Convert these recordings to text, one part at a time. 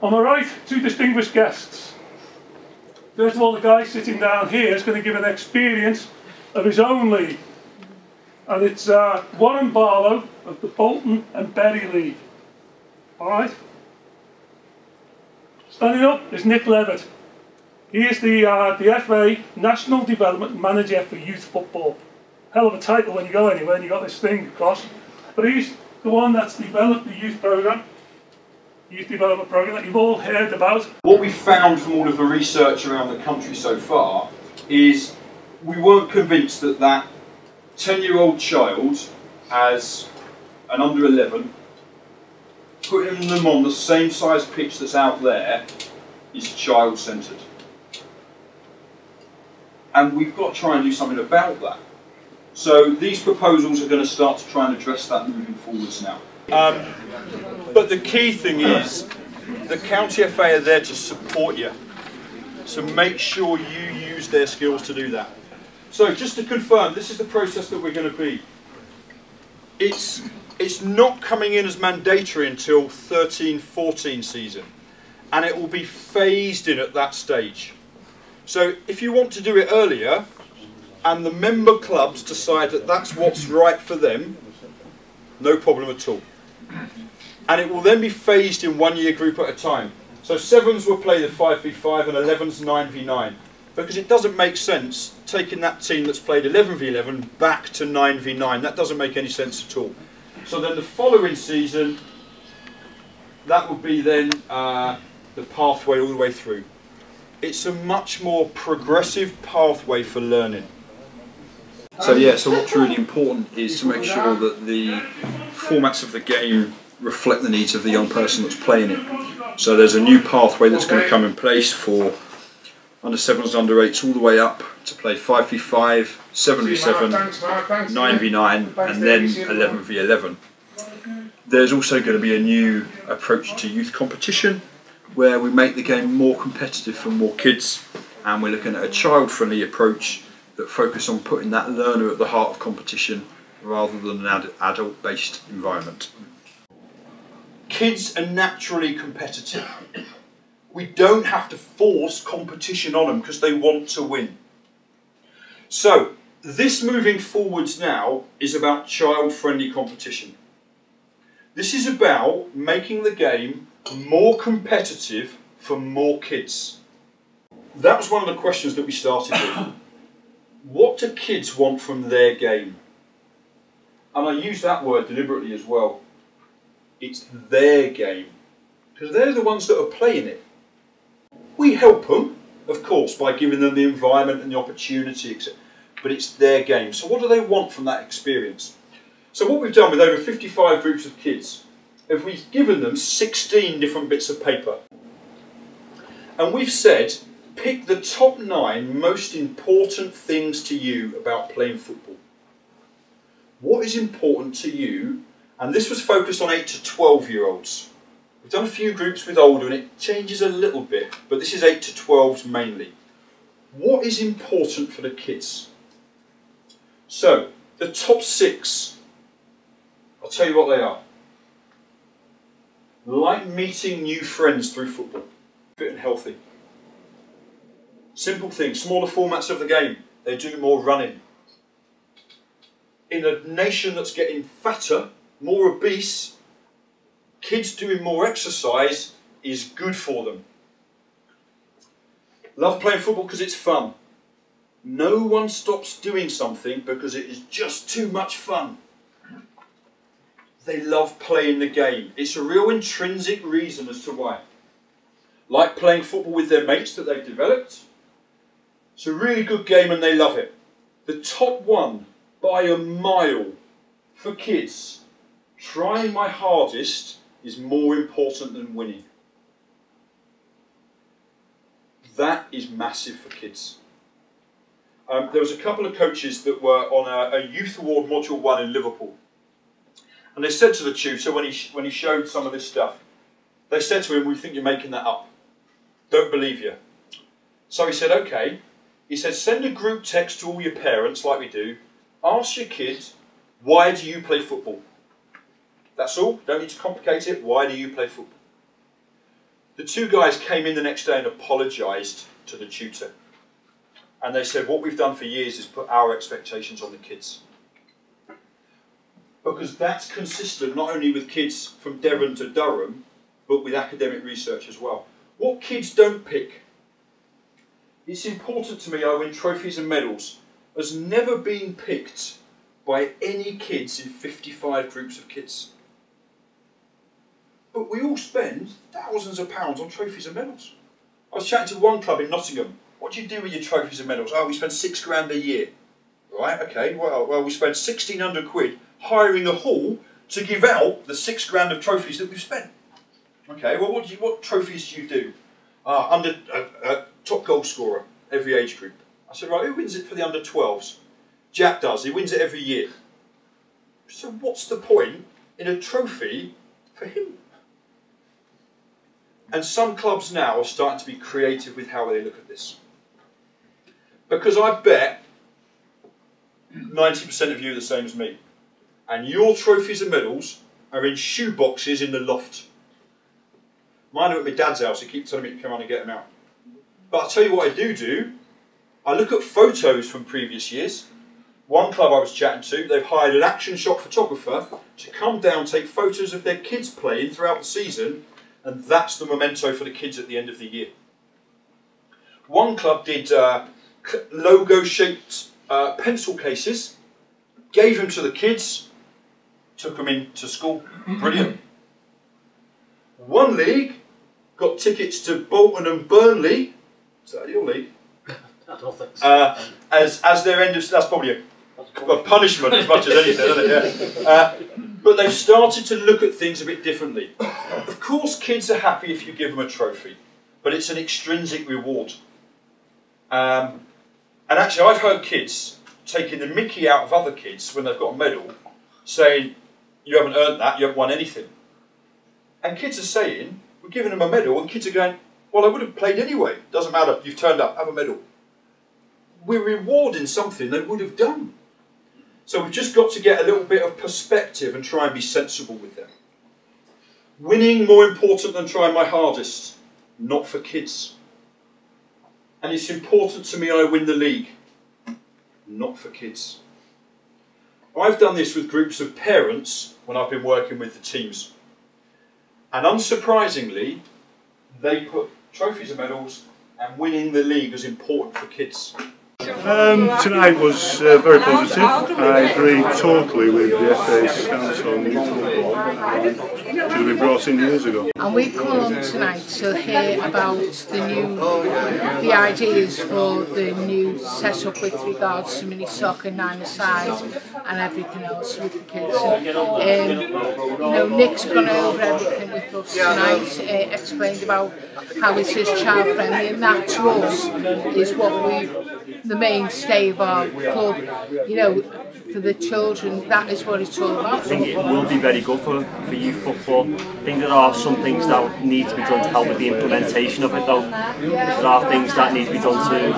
On my right, two distinguished guests. First of all, the guy sitting down here is going to give an experience of his own league. And it's Warren Barlow of the Bolton and Bury League. Alright? Standing up is Nick Levitt. He is the FA National Development Manager for Youth Football. Hell of a title when you go anywhere and you got this thing across. But he's the one that's developed the youth programme. Youth development programme that you've all heard about. What we found from all of the research around the country so far is we weren't convinced that that 10-year-old child as an under 11, putting them on the same size pitch that's out there is child-centred. And we've got to try and do something about that. So these proposals are going to start to try and address that moving forwards now. But the key thing is, the County FA are there to support you. So make sure you use their skills to do that. So just to confirm, this is the process that we're going to be. It's not coming in as mandatory until 13-14 season. And it will be phased in at that stage. So if you want to do it earlier, and the member clubs decide that that's what's right for them, no problem at all. And it will then be phased in 1 year group at a time. So 7s will play the 5v5 and 11s 9v9. Because it doesn't make sense taking that team that's played 11v11 back to 9v9. That doesn't make any sense at all. So then the following season, that would be then the pathway all the way through. It's a much more progressive pathway for learning. So what's really important is to make sure that the formats of the game reflect the needs of the young person that's playing it. So there's a new pathway that's going to come in place for under 7s, under 8s, all the way up to play 5v5, 7v7, 9v9 and then 11v11. There's also going to be a new approach to youth competition where we make the game more competitive for more kids, and we're looking at a child-friendly approach that focus on putting that learner at the heart of competition rather than an adult-based environment. Kids are naturally competitive. We don't have to force competition on them because they want to win. So this moving forwards now is about child-friendly competition. This is about making the game more competitive for more kids. That was one of the questions that we started with. What do kids want from their game? And I use that word deliberately as well. It's their game. Because they're the ones that are playing it. We help them, of course, by giving them the environment and the opportunity, etc. But it's their game. So what do they want from that experience? So what we've done with over 55 groups of kids, is we've given them 16 different bits of paper. And we've said, pick the top 9 most important things to you about playing football. What is important to you? And this was focused on 8 to 12-year-olds. We've done a few groups with older and it changes a little bit, but this is 8 to 12s mainly. What is important for the kids? So, the top 6, I'll tell you what they are. Like meeting new friends through football, fit and healthy. Simple things, smaller formats of the game, they do more running. In a nation that's getting fatter, more obese, kids doing more exercise is good for them. Love playing football because it's fun. No one stops doing something because it is just too much fun. They love playing the game. It's a real intrinsic reason as to why. Like playing football with their mates that they've developed. It's a really good game and they love it. The top one by a mile for kids, trying my hardest is more important than winning. That is massive for kids. There was a couple of coaches that were on a Youth Award Module 1 in Liverpool. And they said to the tutor, when he showed some of this stuff, they said to him, "We think you're making that up. Don't believe you." So he said, okay. He said, send a group text to all your parents, like we do. Ask your kids, why do you play football? That's all. Don't need to complicate it. Why do you play football? The two guys came in the next day and apologised to the tutor. And they said, what we've done for years is put our expectations on the kids. Because that's consistent not only with kids from Devon to Durham, but with academic research as well. What kids don't pick, it's important to me I win trophies and medals, has never been picked by any kids in 55 groups of kids. But we all spend thousands of pounds on trophies and medals. I was chatting to one club in Nottingham. What do you do with your trophies and medals? Oh, we spend £6 a year. Right, okay, well we spend 1,600 quid hiring a hall to give out the £6 of trophies that we've spent. Okay, well what trophies do you do? Under top goal scorer, every age group. I said, right, who wins it for the under 12s? Jack does, he wins it every year. So what's the point in a trophy for him? And some clubs now are starting to be creative with how they look at this. Because I bet 90% of you are the same as me. And your trophies and medals are in shoe boxes in the loft. Mine are at my dad's house, he keeps telling me to come on and get them out. But I'll tell you what I do. I look at photos from previous years. One club I was chatting to, they've hired an action shot photographer to come down, take photos of their kids playing throughout the season, and that's the memento for the kids at the end of the year. One club did logo-shaped pencil cases, gave them to the kids, took them into school. Brilliant. One league got tickets to Bolton and Burnley. Is that your league? I don't think so. As their end of... That's probably a punishment as much as anything, isn't it? Yeah. But they've started to look at things a bit differently. Of course, kids are happy if you give them a trophy, but it's an extrinsic reward. And actually, I've heard kids taking the mickey out of other kids when they've got a medal, saying, you haven't earned that, you haven't won anything. And kids are saying, we're giving them a medal, and kids are going, well, I would have played anyway. Doesn't matter, you've turned up, have a medal. We're rewarding something they would have done. So we've just got to get a little bit of perspective and try and be sensible with them. Winning more important than trying my hardest, not for kids. And it's important to me I win the league, not for kids. I've done this with groups of parents when I've been working with the teams. And unsurprisingly, they put trophies and medals and winning the league as important for kids. Tonight was very positive. I agree totally with the FA's stance on youth football. Should have been brought in years ago. And we've come along tonight to hear about the ideas for the new setup with regards to mini soccer, 9-a-side and everything else with the kids. You know, Nick's gone over everything with us tonight, explained about how it is child friendly, and that to us is what the mainstay of our club, you know, for the children, that is what it's all about. I think it will be very good for youth football. I think there are some things that need to be done to help with the implementation of it though. There are things that need to be done to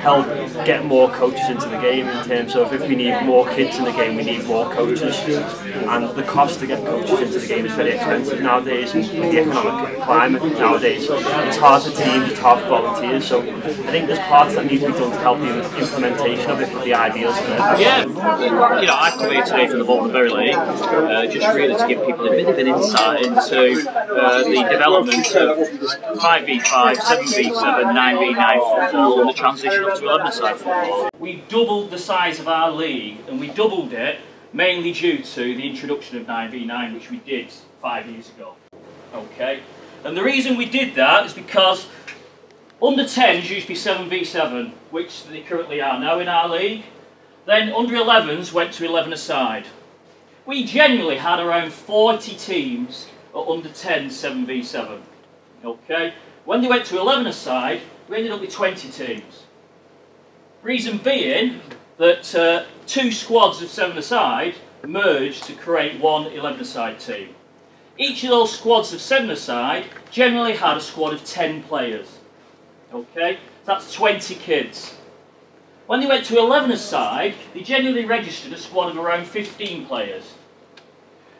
help get more coaches into the game, in terms of if we need more kids in the game, we need more coaches. And the cost to get coaches into the game is very expensive nowadays, and with the economic climate nowadays, it's hard for teams, it's hard for volunteers. So I think there's parts that need to be done to help the implementation of it, with the ideals of it. Yeah, you know, I've come here today from the Bolton Bury League, just really to give people a bit of an insight into the development of 5v5, 7v7, 9v9 football, and the transition up to 11-a-side football. We doubled the size of our league, and we doubled it mainly due to the introduction of 9v9, which we did 5 years ago. Okay, and the reason we did that is because under 10s used to be 7v7, which they currently are now in our league. Then under 11s went to 11-a-side. We generally had around 40 teams at under 10 7v7. Okay, when they went to 11-a-side, we ended up with 20 teams. Reason being that 2 squads of 7-a-side merged to create one 11-a-side team. Each of those squads of 7-a-side generally had a squad of 10 players. Okay, that's 20 kids. When they went to 11-a-side, they generally registered a squad of around 15 players.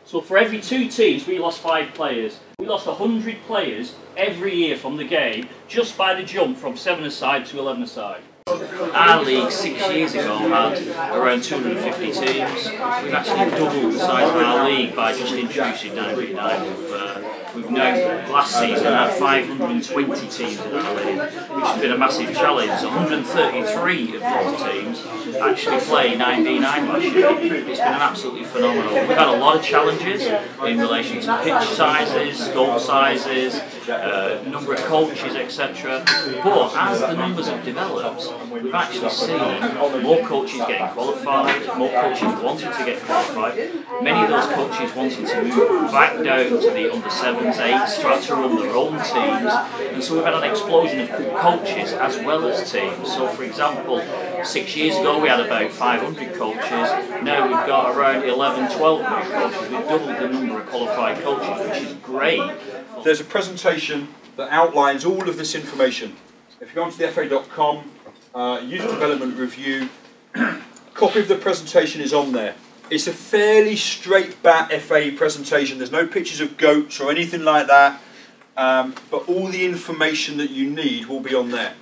So So for every 2 teams, we lost 5 players. We lost 100 players every year from the game, just by the jump from 7-a-side to 11-a-side. Our league 6 years ago had around 250 teams. We've actually doubled the size of our league by just introducing 9v9. We've now, last season, had 520 teams in our league, which has been a massive challenge. 133 of those teams actually play 9v9 last year. It's been an absolutely phenomenal. We've had a lot of challenges in relation to pitch sizes, goal sizes, number of coaches, etc. But as the numbers have developed, we've actually seen more coaches getting qualified, more coaches wanting to get qualified, many of those coaches wanting to move back down to the under-7s, 8s, try to run their own teams, and so we've had an explosion of coaches as well as teams. So for example, 6 years ago we had about 500 coaches, now we've got around 11-1200 coaches. We've doubled the number of qualified coaches, which is great. There's a presentation that outlines all of this information. If you go onto the FA.com, Youth Development Review, copy of the presentation is on there. It's a fairly straight bat FA presentation. There's no pictures of goats or anything like that, but all the information that you need will be on there.